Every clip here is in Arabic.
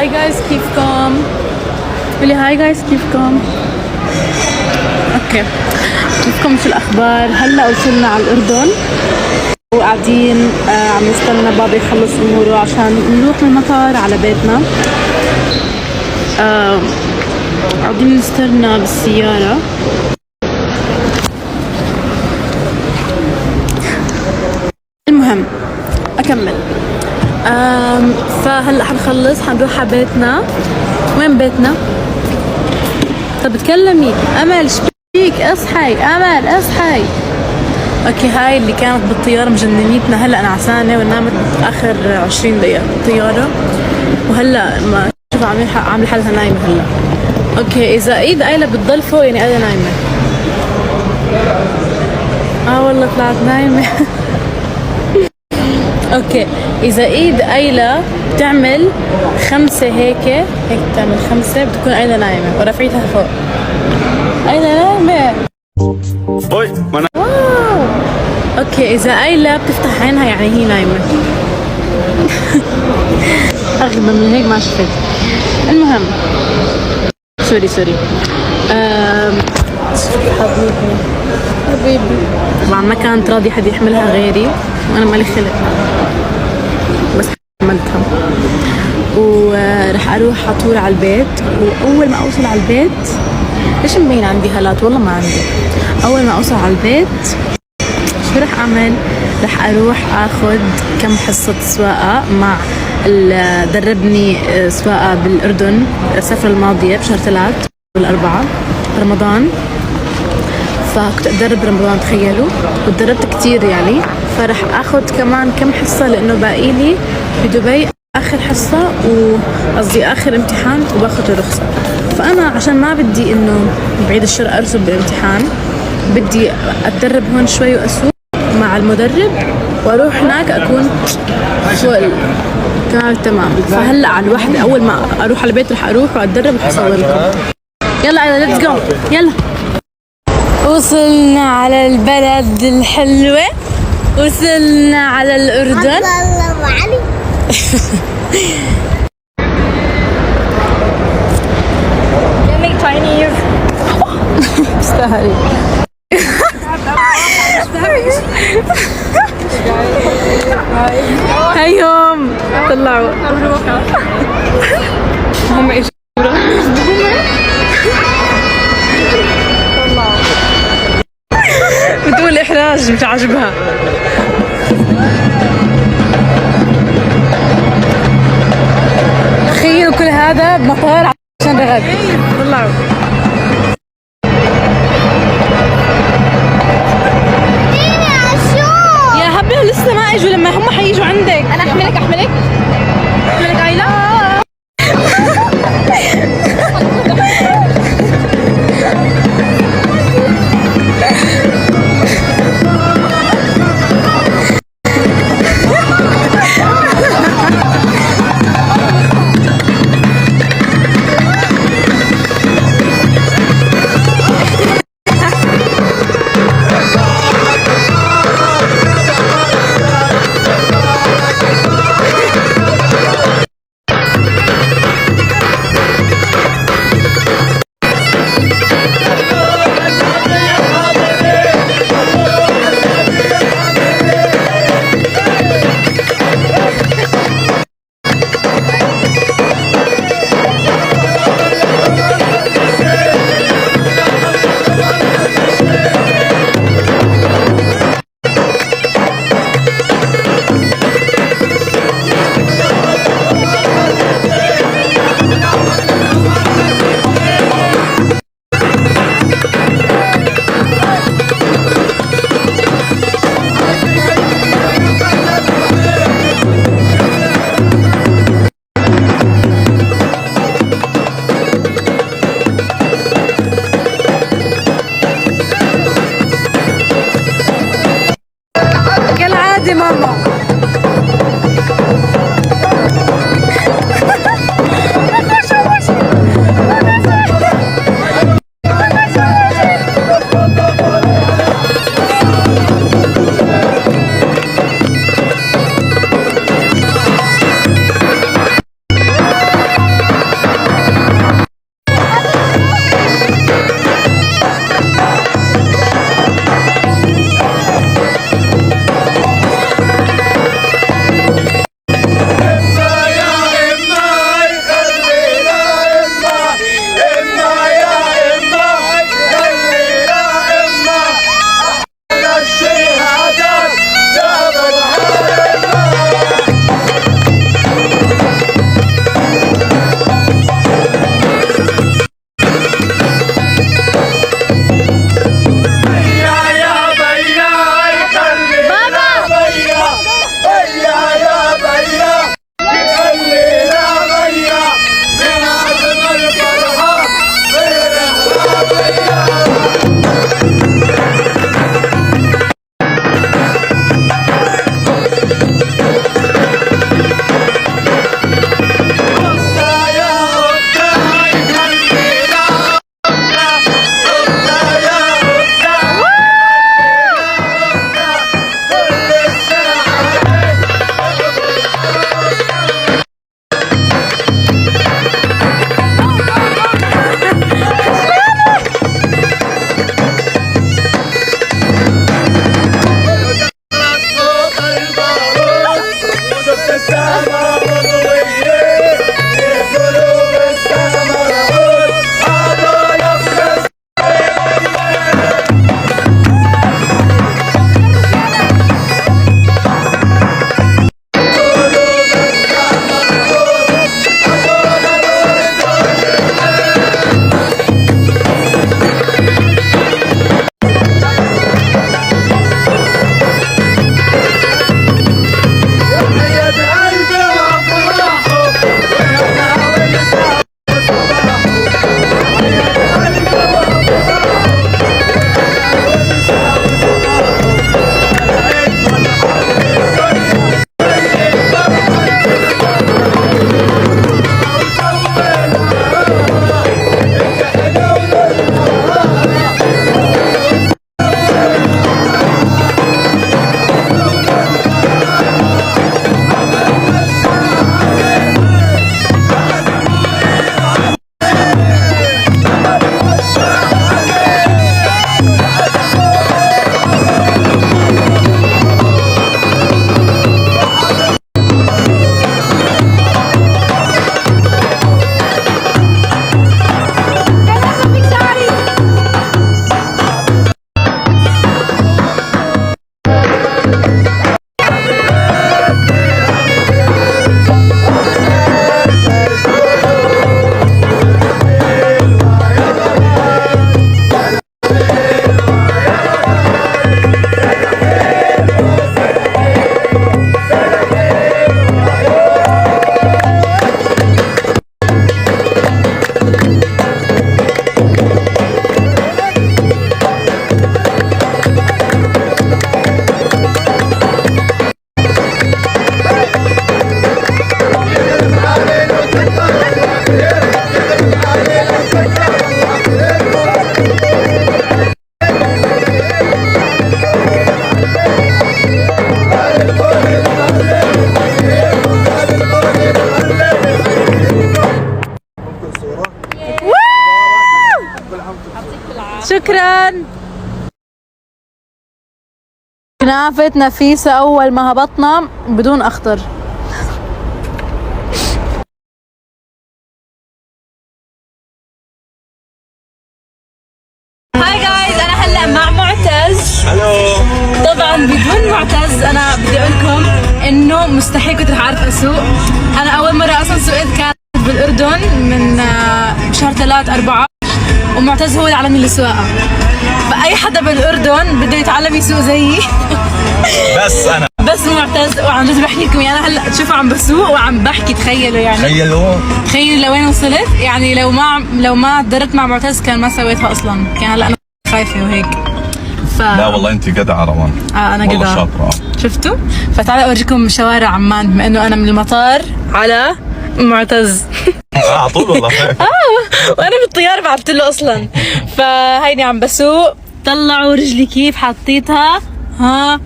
هاي جايز كيفكم؟ قولي هاي جايز كيفكم؟ اوكي كيفكم؟ شو الاخبار؟ هلا وصلنا على الاردن وقاعدين عم نستنى بابا يخلص اموره عشان نروح من المطار على بيتنا. قاعدين نستنى بالسيارة. المهم اكمل. فهلا حنخلص حنروح على بيتنا. وين بيتنا؟ طب تكلمي امل، شبيك؟ اصحي امل اصحي. اوكي هاي اللي كانت بالطيارة مجننيتنا. هلا نعسانة ونامت اخر 20 دقيقة بالطيارة، وهلا ما شوف عامله حالها نايمة هلا. اوكي اذا ايد ايلا بتضل فوق يعني ايلا نايمة. والله طلعت نايمة. اوكي اذا ايد ايلا بتعمل 5 هيك بتعمل 5 بتكون ايلا نايمة ورفعتها فوق. ايلا نايمة. واو. اوكي اذا ايلا بتفتح عينها يعني هي نايمة. اغبى من هيك ما شفت. المهم سوري حبيبي طبعا ما كانت راضي حد يحملها غيري وانا مالي خلق، بس حملتها. ورح اروح اطول على البيت. واول ما اوصل على البيت، ليش مبين عندي هالات؟ والله ما عندي. اول ما اوصل على البيت شو رح اعمل؟ رح اروح اخذ كم حصة سواقة مع دربني سواقة بالاردن السفرة الماضية بشهر 3 وال4 رمضان. فكنت اتدرب رمضان تخيلوا، وتدربت كتير يعني. فرح اخذ كمان كم حصة لانه باقي لي بدبي اخر حصة، وقصدي اخر امتحان وباخذ الرخصة. فانا عشان ما بدي انه بعيد الشر ارسب بالامتحان، بدي اتدرب هون شوي واسوق مع المدرب واروح هناك اكون فوق تمام. فهلا على الوحدة اول ما اروح على البيت رح اروح واتدرب وحصور لكم. يلا ليتس جو يلا. وصلنا على البلد الحلوة، وصلنا على الأردن. الله وعلي. يمك Chinese. استهري. هيهم طلعوا. هم ايش؟ بتقول إحراج مش عاجبها. تخيلوا كل هذا بمطار عشان رغد. طلعوا. يا هبل لسه ما اجوا، لما هم حييجوا عندك. انا احملك عيلة. شكرا. كنافة نفيسة أول ما هبطنا بدون أخضر. هاي جايز، أنا هلا مع معتز. الو. طبعا بدون معتز أنا بدي أقول لكم إنه مستحيل كنت رح أعرف أسوق. أنا أول مرة أصلا سوقت كانت بالأردن من شهر 3-4، ومعتز هو اللي علمني السواقة. فأي حدا بالأردن بده يتعلم يسوق زيي بس معتز. وعن جد بحكي لكم يعني، أنا هلا تشوفوا عم بسوق وعم بحكي. تخيلوا يعني، تخيلوا لوين وصلت. يعني لو ما تدربت مع معتز كان ما سويتها أصلا. كان هلا أنا خايفة وهيك. لا والله انت جدعة روان. أنا جدعة والله شاطرة. شفتوا؟ فتعالوا أورجيكم شوارع عمان، بما إنه أنا من المطار على معتز. على طول والله. وانا بالطياره بعثت له اصلا. فهيني عم بسوق. طلعوا رجلي كيف حطيتها. ها.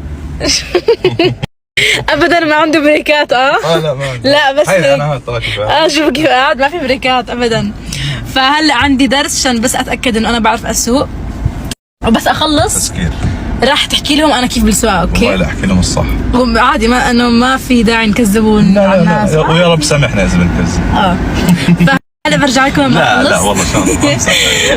ابدا ما عنده بريكات. لا ما عندي. لا بس انا شوف كيف قاعد ما في بريكات ابدا. فهلا عندي درس عشان بس اتاكد انه انا بعرف اسوق، وبس اخلص تسكير راح تحكي لهم انا كيف بالسواقه. اوكي والله احكي لهم الصح عادي، ما انه ما في داعي نكذبون لا الناس. ويا رب سامحنا اذا بنكذب. هلا برجع لكم لما نخلص. لا والله شاطر.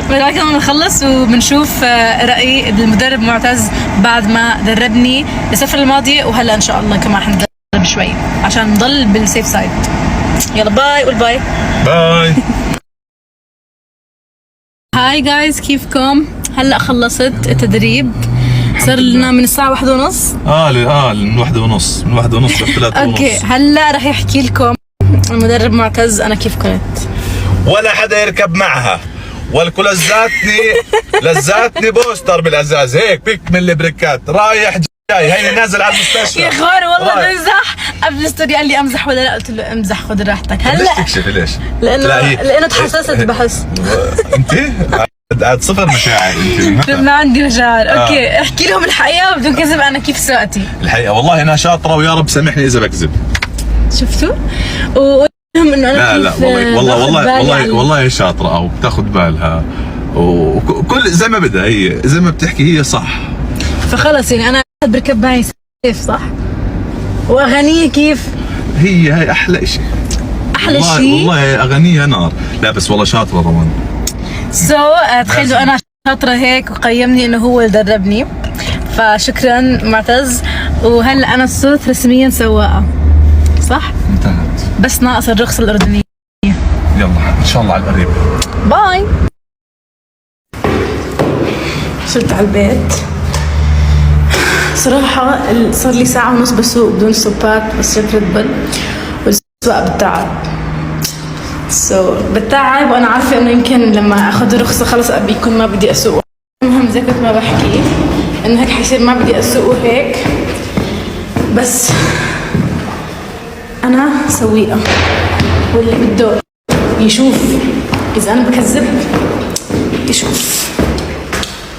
برجع لكم لما نخلص وبنشوف راي المدرب معتز بعد ما دربني السفره الماضيه، وهلا ان شاء الله كمان حندرب شوي عشان نضل بالسيف سايد. يلا باي. قول باي. باي. هاي جايز، كيفكم؟ هلا خلصت التدريب. صار لنا من الساعة 1:30. من 1:30 ل 3:30. اوكي هلا رح يحكي لكم المدرب معتز انا كيف كنت. ولا حدا يركب معها، والكل لزاتني بوستر بالازاز هيك بيك من البريكات رايح جاي. هيني نازل على المستشفى يا اخوان والله بمزح. قبل الستوري قال لي امزح ولا لا، قلت له امزح خذ راحتك. هلا ليش تكشفي ليش؟ لانه تحسست بحس. انت قاعد صفر مشاعر انت. ما عندي مشاعر. اوكي احكي لهم الحقيقه بدون كذب. انا كيف سوقتي الحقيقه والله انا شاطره، ويا رب سامحني اذا بكذب. شفتوا؟ وقول لهم انه انا لا والله شاطره او بتاخذ بالها وكل زي ما بدها هي، زي ما بتحكي هي صح. فخلص يعني انا بركب معي سيف صح، واغانيه كيف هي احلى شيء. احلى شيء والله اغانيها نار. لا بس والله شاطره روان. تخيلوا انا شاطره هيك وقيمني انه هو اللي دربني. فشكرا معتز. وهلا انا صرت رسميا سواقه صح؟ انتهت. بس ناقص الرخصه الاردنيه. يلا ان شاء الله على القريب. باي. وصلت على البيت. صراحة صار لي ساعة ونص بسوق بدون ستوبات، بس جت ريد بل والسواقة بتتعب. بتتعب وانا عارفة انه يمكن لما اخذ الرخصة خلص بيكون ما بدي اسوق. المهم زي كنت ما بحكي انه هيك حيصير ما بدي اسوق وهيك، بس انا سويقة واللي بده يشوف اذا انا بكذب يشوف.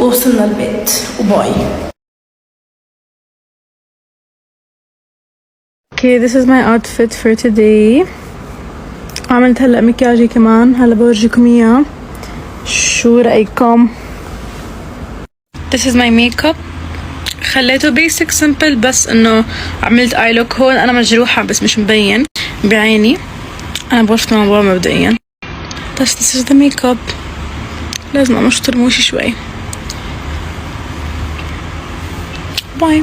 ووصلنا البيت وباي. Okay, this is my outfit for today. عملت هلا مكياجي كمان، هلا بورجيكم اياه. شو رأيكم؟ This is my makeup. خليته basic simple، بس انه عملت اي لوك. هون انا مجروحة بس مش مبين بعيني. انا بغرفة الموضوع مبدئيا، بس this is the makeup. لازم امشط رموشي شوي. باي.